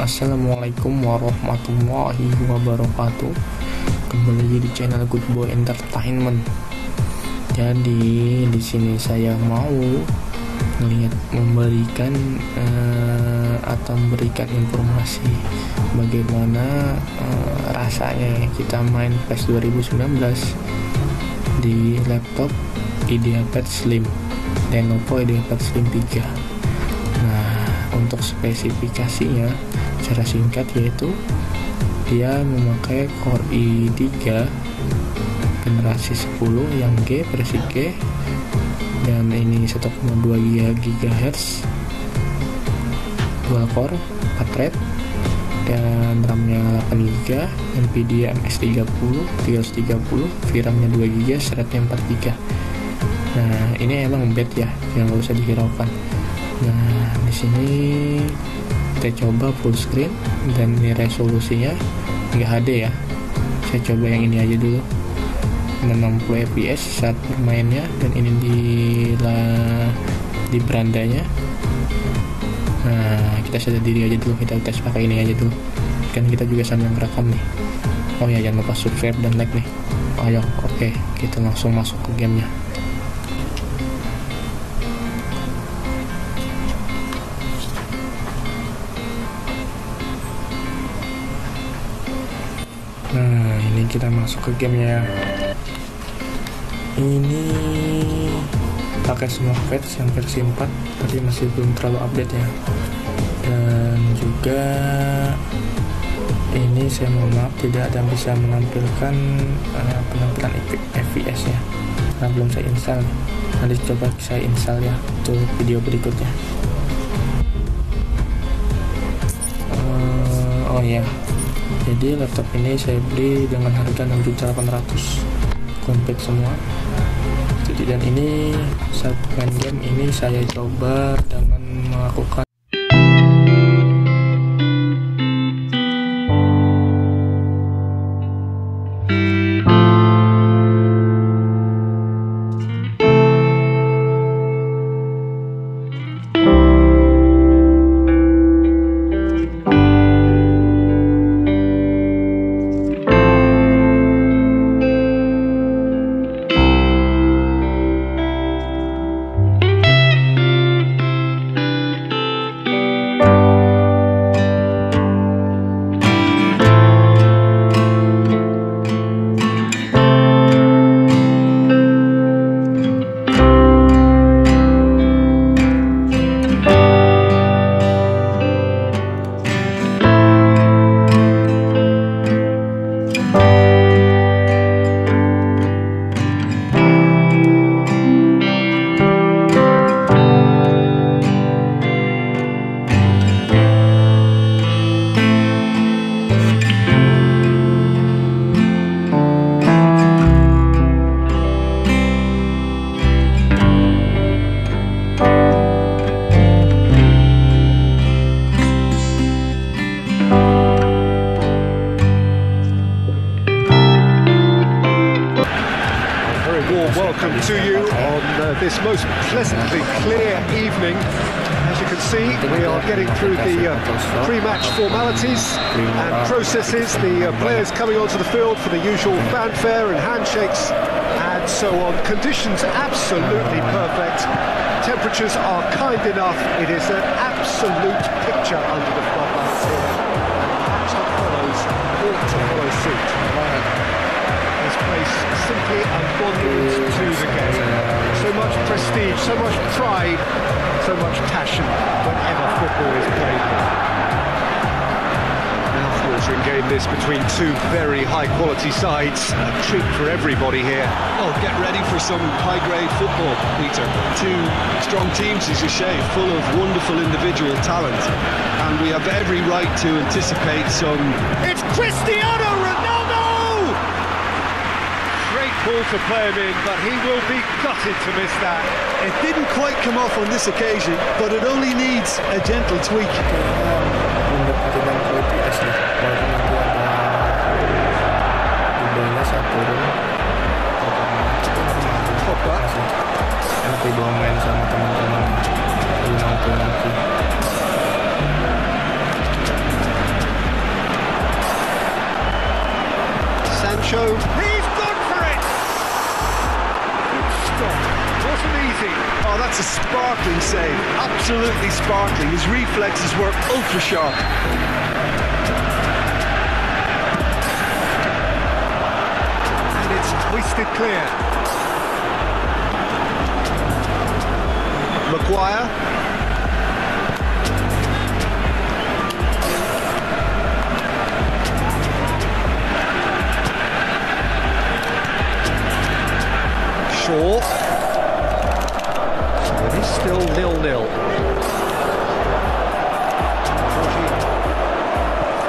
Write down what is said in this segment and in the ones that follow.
Assalamualaikum warahmatullahi wabarakatuh. Kembali lagi di channel Goodboy Entertainment. Jadi di sini saya mau memberikan informasi bagaimana rasanya kita main PES 2019 di laptop IdeaPad Slim Lenovo IdeaPad Slim 3. Nah, untuk spesifikasinya secara singkat yaitu dia memakai Core i3 generasi 10 yang G, versi G, dan ini 1,2 GHz, dual core 4 thread, dan RAM-nya 8GB, Nvidia MX 330, VRAM-nya 2GB, thread-nya 4GB. Nah, ini emang bed ya, yang nggak usah dihiraukan. Nah, di sini kita coba full screen dan ini resolusinya nggak HD ya. Saya coba yang ini aja dulu, 60 fps saat bermainnya, dan ini di berandanya. Nah, kita sadar diri aja dulu, kita tes pakai ini aja dulu. Kan kita juga sambil merekam nih. Oh ya, jangan lupa subscribe dan like nih. Ayo, oke, kita langsung masuk ke gamenya. Nah, ini kita masuk ke gamenya. Ini pakai semua patch yang versi 4, tapi masih belum terlalu update ya. Dan juga ini saya mohon maaf tidak ada yang bisa menampilkan penampilan FPS nya karena belum saya install. Nanti coba saya install ya untuk video berikutnya. Oh ya, jadi laptop ini saya beli dengan harga 6.800.000 komplit semua. Jadi, dan ini saat main game ini saya coba dengan melakukan welcome to you on this most pleasantly clear evening. As you can see, we are getting through the pre-match formalities and processes, the players coming onto the field for the usual fanfare and handshakes and so on. Conditions absolutely perfect. Temperatures are kind enough. It is an absolute picture under the floodlights here. Match that follows ought to follow suit. This place simply a monument to the game. So much prestige, so much pride, so much passion whenever football is played here. Mouth-watering game this between two very high-quality sides. A treat for everybody here. Oh, get ready for some high-grade football, Peter. Two strong teams, as you say, full of wonderful individual talent. And we have every right to anticipate some... It's Cristiano Ronaldo! Great ball to play him in, but he will be gutted to miss that. It didn't quite come off on this occasion, but it only needs a gentle tweak. main sama teman-teman di nanti. That's a sparkling save, absolutely sparkling. His reflexes were ultra sharp. And it's hoisted clear. Maguire. Shaw. So it is still 0-0.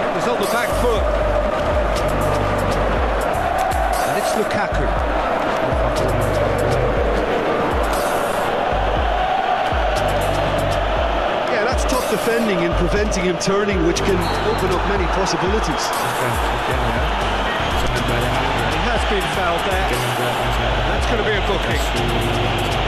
It was on the back foot. And it's Lukaku. Yeah, that's top defending and preventing him turning, which can open up many possibilities. He has been fouled there. That's going to be a booking.